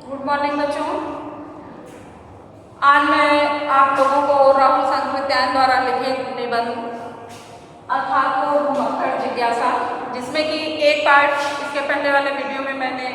Good morning बच्चों। आज मैं आप लोगों को राहुल संकृत्यायन द्वारा लिखित निबंध अर्थात भूमक्कड़ जिज्ञासा, जिसमें कि एक पार्ट इसके पहले वाले वीडियो में मैंने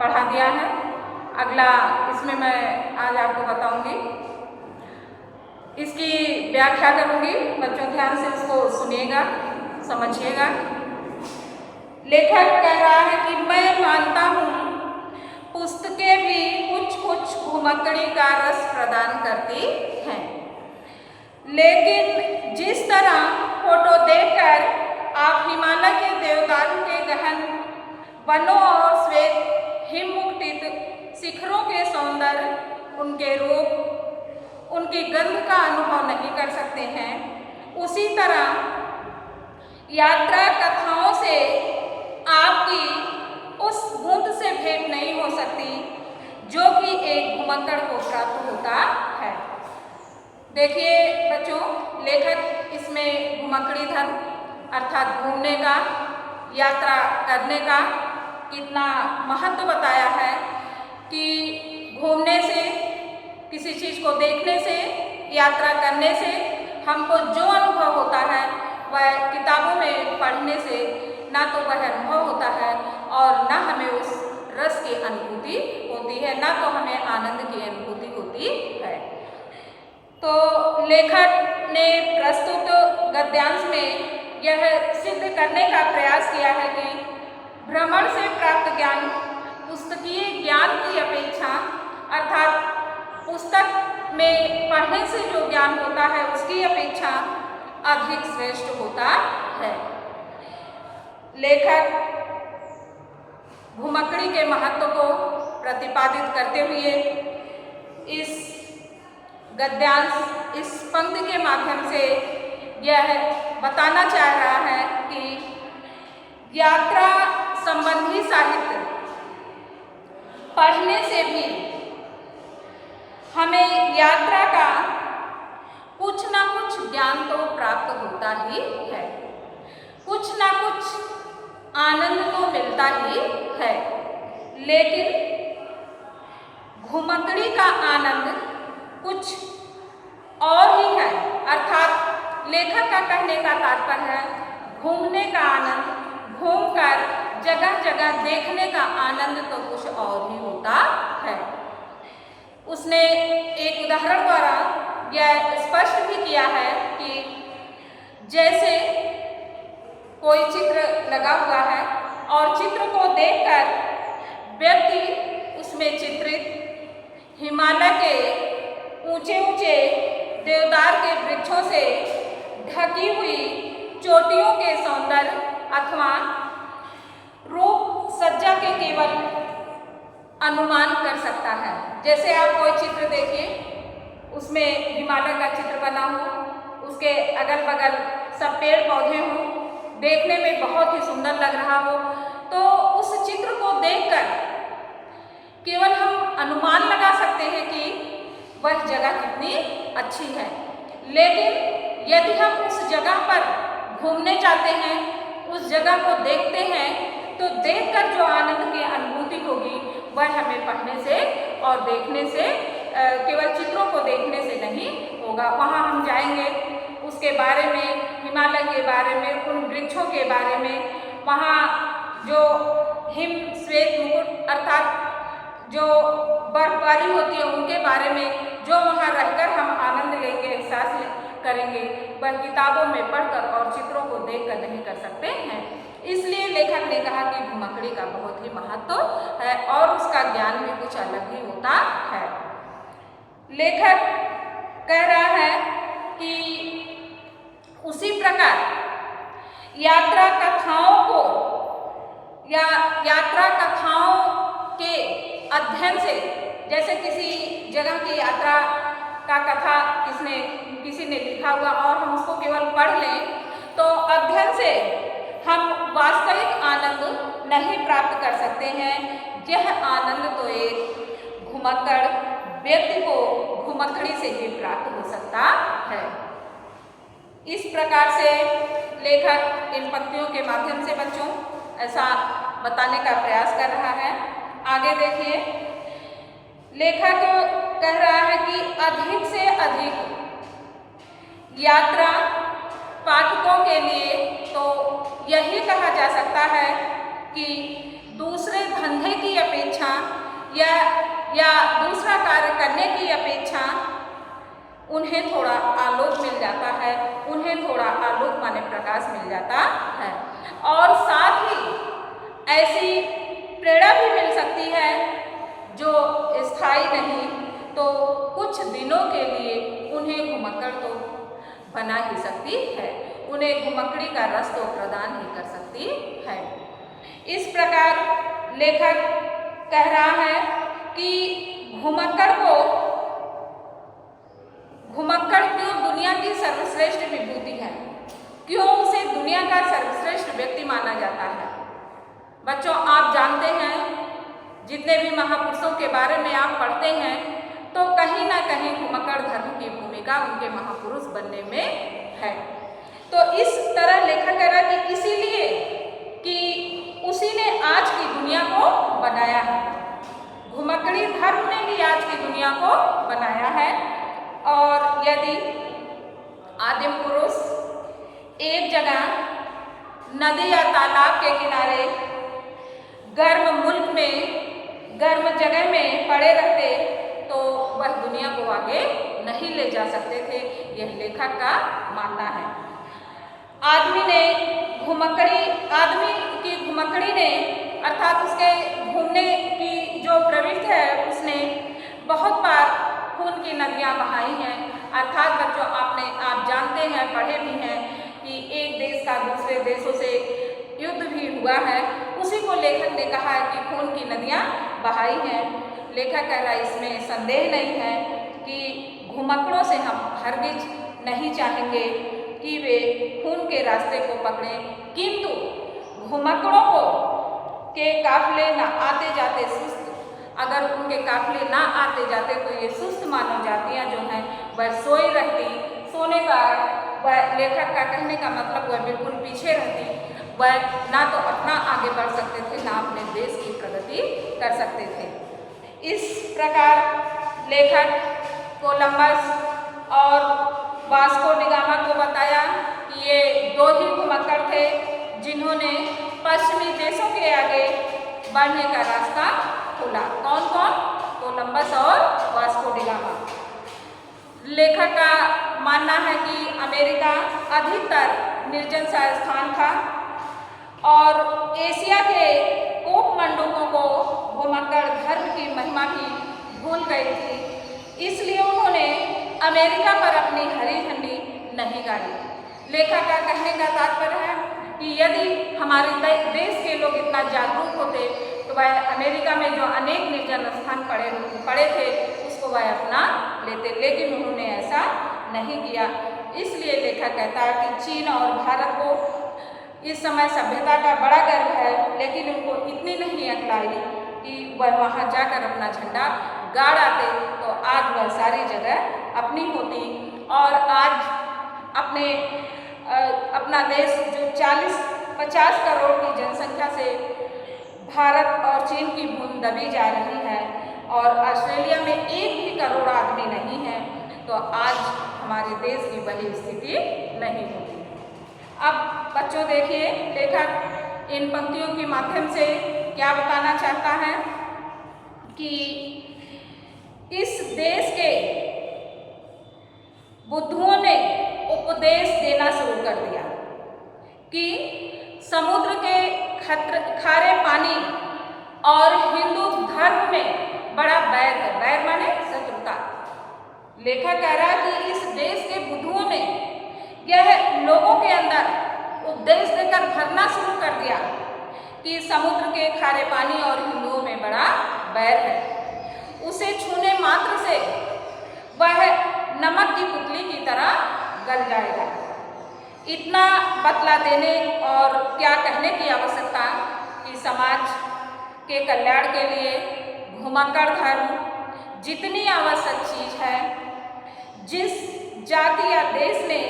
पढ़ा दिया है, अगला इसमें मैं आज आपको बताऊंगी। इसकी व्याख्या करूंगी। बच्चों ध्यान से इसको सुनिएगा, समझिएगा। लेखक कह रहा है कि मैं मानता हूँ पुस्तकें भी कुछ कुछ घुमक्कड़ी का रस प्रदान करती हैं, लेकिन जिस तरह फोटो देखकर आप हिमालय के देवदारू के गहन वनों और श्वेत हिममुकुटित शिखरों के सौंदर्य, उनके रूप, उनकी गंध का अनुभव नहीं कर सकते हैं, उसी तरह यात्रा कथाओं से आपकी उस बूंद से भेंट नहीं हो सकती जो कि एक घुमक्कड़ को प्राप्त होता है। देखिए बच्चों, लेखक इसमें घुमक्कड़ी धर्म अर्थात घूमने का, यात्रा करने का कितना महत्व बताया है कि घूमने से, किसी चीज़ को देखने से, यात्रा करने से हमको जो अनुभव होता है वह किताबों में पढ़ने से ना तो वह अनुभव होता है और ना हमें उस रस की अनुभूति होती है, ना तो हमें आनंद की अनुभूति होती है। तो लेखक ने प्रस्तुत गद्यांश में यह सिद्ध करने का प्रयास किया है कि भ्रमण से प्राप्त ज्ञान पुस्तकीय ज्ञान की अपेक्षा अर्थात पुस्तक में पढ़ने से जो ज्ञान होता है उसकी अपेक्षा अधिक श्रेष्ठ होता है। लेखक घुमक्कड़ी के महत्व को प्रतिपादित करते हुए इस गद्यांश, इस पंक्ति के माध्यम से यह बताना चाह रहा है कि यात्रा संबंधी साहित्य पढ़ने से भी हमें यात्रा का कुछ ना कुछ ज्ञान तो प्राप्त होता ही है, कुछ ना कुछ आनंद तो मिलता ही है, लेकिन घुमक्कड़ी का आनंद कुछ और ही है। अर्थात लेखक का कहने का तात्पर्य है घूमने का आनंद, घूमकर जगह जगह देखने का आनंद तो कुछ और ही होता है। उसने एक उदाहरण द्वारा यह स्पष्ट भी किया है कि जैसे कोई चित्र लगा हुआ है और चित्र को देखकर व्यक्ति उसमें चित्रित हिमालय के ऊंचे ऊंचे देवदार के वृक्षों से ढकी हुई चोटियों के सौंदर्य अथवा रूप सज्जा के केवल अनुमान कर सकता है। जैसे आप कोई चित्र देखिए, उसमें हिमालय का चित्र बना हो, उसके अगल बगल सब पेड़ पौधे हों, देखने में बहुत ही सुंदर लग रहा हो, तो उस चित्र को देखकर केवल हम अनुमान लगा सकते हैं कि वह जगह कितनी अच्छी है। लेकिन यदि हम उस जगह पर घूमने जाते हैं, उस जगह को देखते हैं, तो देखकर जो आनंद की अनुभूति होगी वह हमें पढ़ने से और देखने से, केवल चित्रों को देखने से नहीं होगा। वहाँ हम जाएंगे, उसके बारे में, हिमालय के बारे में, उन वृक्षों के बारे में, वहाँ जो हिम श्वेत मुकुट अर्थात जो बर्फबारी होती है उनके बारे में जो वहाँ रहकर हम आनंद लेंगे, एहसास करेंगे, वह किताबों में पढ़कर और चित्रों को देखकर नहीं कर सकते हैं। इसलिए लेखक ने कहा कि घुमक्कड़ी का बहुत ही महत्व है और उसका ज्ञान भी कुछ अलग ही होता है। लेखक कह रहा है कि उसी प्रकार यात्रा कथाओं को या यात्रा कथाओं के अध्ययन से, जैसे किसी जगह की यात्रा का कथा किसी ने लिखा हुआ और हम उसको केवल पढ़ लें, तो अध्ययन से हम वास्तविक आनंद नहीं प्राप्त कर सकते हैं। यह आनंद तो एक घुमक्कड़ व्यक्ति को घुमक्कड़ी से ही प्राप्त हो सकता है। इस प्रकार से लेखक इन पंक्तियों के माध्यम से बच्चों ऐसा बताने का प्रयास कर रहा है। आगे देखिए, लेखक कह रहा है कि अधिक से अधिक यात्रा पाठकों के लिए तो यही कहा जा सकता है कि दूसरे धंधे की अपेक्षा या दूसरा कार्य करने की अपेक्षा उन्हें थोड़ा आलोक मिल जाता है, उन्हें थोड़ा आलोक माने प्रकाश मिल जाता है। और साथ ही ऐसी प्रेरणा भी मिल सकती है जो स्थायी नहीं तो कुछ दिनों के लिए उन्हें घुमक्कड़ तो बना ही सकती है, उन्हें घुमक्कड़ी का रस तो प्रदान ही कर सकती है। इस प्रकार लेखक कह रहा है कि घुमक्कड़ क्यों दुनिया की सर्वश्रेष्ठ विभूति है, क्यों उसे दुनिया का सर्वश्रेष्ठ व्यक्ति माना जाता है। बच्चों, आप जानते हैं जितने भी महापुरुषों के बारे में आप पढ़ते हैं तो कहीं ना कहीं घुमक्कड़ धर्म की भूमिका उनके महापुरुष बनने में है। तो इस तरह लेखक कह रहा है कि इसीलिए कि उसी ने आज की दुनिया को बनाया है, घुमक्कड़ी धर्म ने ही आज की दुनिया को बनाया है। और यदि आदिम पुरुष एक जगह नदी या तालाब के किनारे गर्म मुल्क में गर्म जगह में पड़े रहते तो वह दुनिया को आगे नहीं ले जा सकते थे, यह लेखक का मानना है। आदमी की घुमक्कड़ी ने अर्थात उसके घूमने की जो प्रवृत्ति है उसने बहुत बार खून की नदियाँ बहाई हैं। अर्थात बच्चों, आप जानते हैं, पढ़े भी हैं कि एक देश का दूसरे देशों से युद्ध भी हुआ है, उसी को लेखक ने कहा है कि खून की नदियाँ बहाई हैं। लेखक कह रहा है इसमें संदेह नहीं है कि घुमक्कड़ों से हम हरगिज नहीं चाहेंगे कि वे खून के रास्ते को पकड़ें, किंतु घुमक्कड़ों को के काफिले न आते जाते सुस्त, अगर उनके काफिले ना आते जाते तो ये सुस्त मानव जातियाँ जो हैं वह सोई रहती। सोने का वह लेखक का कहने का मतलब वह बिल्कुल पीछे रहती, वह ना तो अपना आगे बढ़ सकते थे ना अपने देश की प्रगति कर सकते थे। इस प्रकार लेखक कोलंबस और वास्को डी गामा को बताया कि ये दो ही घुमक्कड़ थे जिन्होंने पश्चिमी देशों के आगे बढ़ने का रास्ता खोला। कौन कौन? कोलंबस और वास्को डी गामा। लेखक का मानना है कि अमेरिका अधिकतर निर्जन सा स्थान था और एशिया के कोपमंडूकों को घुमक्कड़ धर्म की महिमा भी भूल गई थी, इसलिए उन्होंने अमेरिका पर अपनी हरी झंडी नहीं गाड़ी। लेखक का कहने का तात्पर्य है कि यदि हमारे देश के लोग इतना जागरूक होते तो वह अमेरिका में जो अनेक निर्जन स्थान पड़े थे उसको वह अपना लेते, लेकिन उन्होंने ऐसा नहीं किया। इसलिए लेखक कहता है कि चीन और भारत को इस समय सभ्यता का बड़ा गर्व है, लेकिन उनको इतनी नहीं अकल आई कि वह वहाँ जाकर अपना झंडा गाड़ आते तो आज वह सारी जगह अपनी होती और आज अपना देश जो 40-50 करोड़ की जनसंख्या से भारत और चीन की भूमि दबी जा रही है और ऑस्ट्रेलिया में 1 भी करोड़ आदमी नहीं है, तो आज हमारे देश की वही स्थिति नहीं होती। अब बच्चों देखिए लेखक इन पंक्तियों के माध्यम से क्या बताना चाहता है कि इस देश के बुद्धुओं ने उपदेश देना शुरू कर दिया कि समुद्र के खारे पानी और हिंदू धर्म में बड़ा बैर है। बैर माने शत्रुता। लेखक कह रहा है कि इस देश के बुद्धुओं ने यह लोगों के अंदर उपदेश देकर भरना शुरू कर दिया कि समुद्र के खारे पानी और हिंदुओं में बड़ा बैर है। उसे छूने मात्र से वह नमक की पुतली की तरह गल जाएगा। इतना बतला देने और क्या कहने की आवश्यकता कि समाज के कल्याण के लिए घुमक्कड़ धर्म जितनी आवश्यक चीज है, जिस जाति या देश ने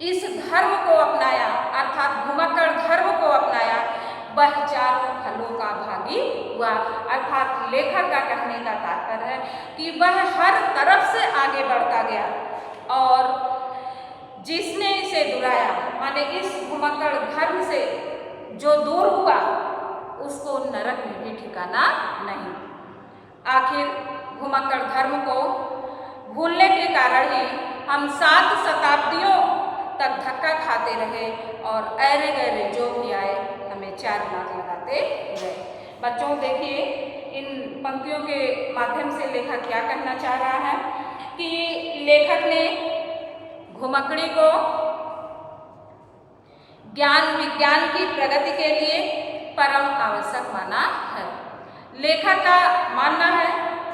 इस धर्म को अपनाया अर्थात घुमक्कड़ धर्म को अपनाया वह चारों फलों का भागी हुआ। अर्थात लेखक का कहने का तात्पर्य है कि वह हर तरफ से आगे बढ़ता गया और जिसने इसे दुराया, माने इस घुमक्कड़ धर्म से जो दूर हुआ उसको नरक में भी ठिकाना नहीं। आखिर घुमक्कड़ धर्म को भूलने के कारण ही हम 7 शताब्दियों तक धक्का खाते रहे और ऐरे गैरे जो भी आए हमें 4 लाख लगाते गए। बच्चों देखिए, इन पंक्तियों के माध्यम से लेखक क्या कहना चाह रहा है कि लेखक ने घुमक्कड़ी को ज्ञान विज्ञान की प्रगति के लिए परम आवश्यक माना है। लेखक का मानना है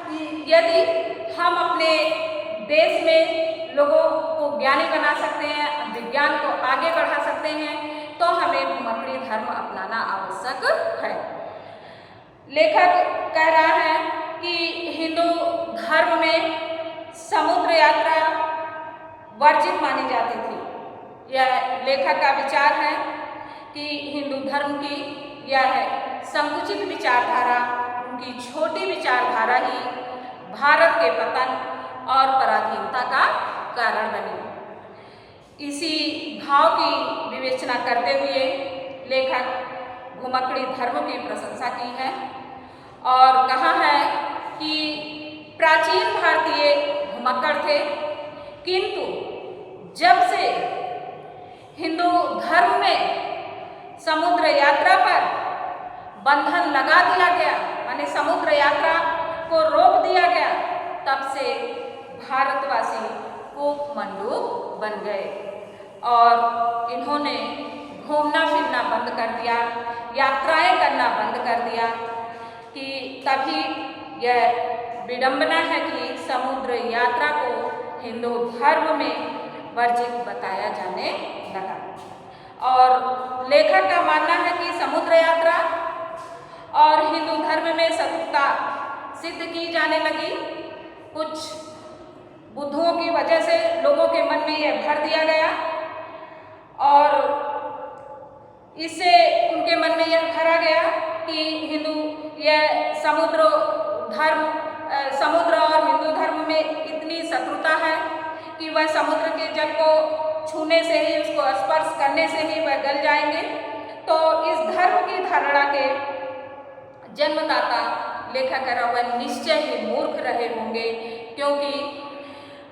कि यदि हम अपने देश में लोगों को ज्ञानी बना सकते हैं, विज्ञान को आगे बढ़ा सकते हैं, तो हमें घुमक्कड़ी धर्म अपनाना आवश्यक है। लेखक कह रहा है कि हिंदू धर्म में समुद्र यात्रा वर्जित मानी जाती थी। यह लेखक का विचार है कि हिंदू धर्म की यह संकुचित विचारधारा, उनकी छोटी विचारधारा ही भारत के पतन और पराधीनता का कारण बनी। इसी भाव की विवेचना करते हुए लेखक घुमक्कड़ी धर्म की प्रशंसा की है और कहा है कि प्राचीन भारतीय घुमक्कड़ थे, किंतु जब से हिंदू धर्म में समुद्र यात्रा पर बंधन लगा दिया गया, माने समुद्र यात्रा को रोक दिया गया, तब से भारतवासी कोपमंडूक बन गए और इन्होंने घूमना फिरना बंद कर दिया, यात्राएं करना बंद कर दिया। कि तभी यह विडंबना है कि समुद्र यात्रा को हिंदू धर्म में वर्जित बताया जाने लगा। और लेखक का मानना है कि समुद्र यात्रा और हिंदू धर्म में शत्रुता सिद्ध की जाने लगी। कुछ बुद्धुओं की वजह से लोगों के मन में यह भर दिया गया और इससे उनके मन में यह भरा गया कि हिंदू यह समुद्र और हिंदू धर्म में इतनी शत्रुता है कि वह समुद्र के जल को छूने से ही, उसको स्पर्श करने से ही वह गल जाएंगे। तो इस धर्म की धारणा के जन्मदाता लेखक कह रहा वह निश्चय ही मूर्ख रहे होंगे, क्योंकि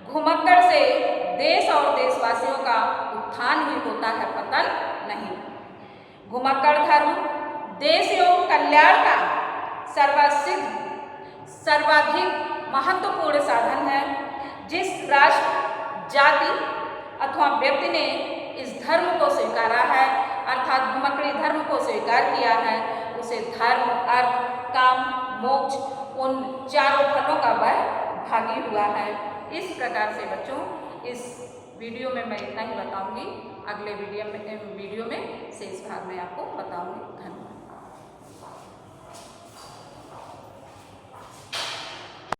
घुमक्कड़ से देश और देशवासियों का उत्थान ही होता है, पतन नहीं। घुमक्कड़ धर्म देश एवं कल्याण का सर्वाधिक महत्वपूर्ण साधन है। जिस राष्ट्र, जाति अथवा व्यक्ति ने इस धर्म को स्वीकारा है, अर्थात घुमक्कड़ी धर्म को स्वीकार किया है, उसे धर्म, अर्थ, काम, मोक्ष उन चारों फलों का वह भागी हुआ है। इस प्रकार से बच्चों इस वीडियो में मैं इतना ही बताऊंगी। अगले वीडियो में शेष भाग में आपको बताऊंगी। धन्यवाद।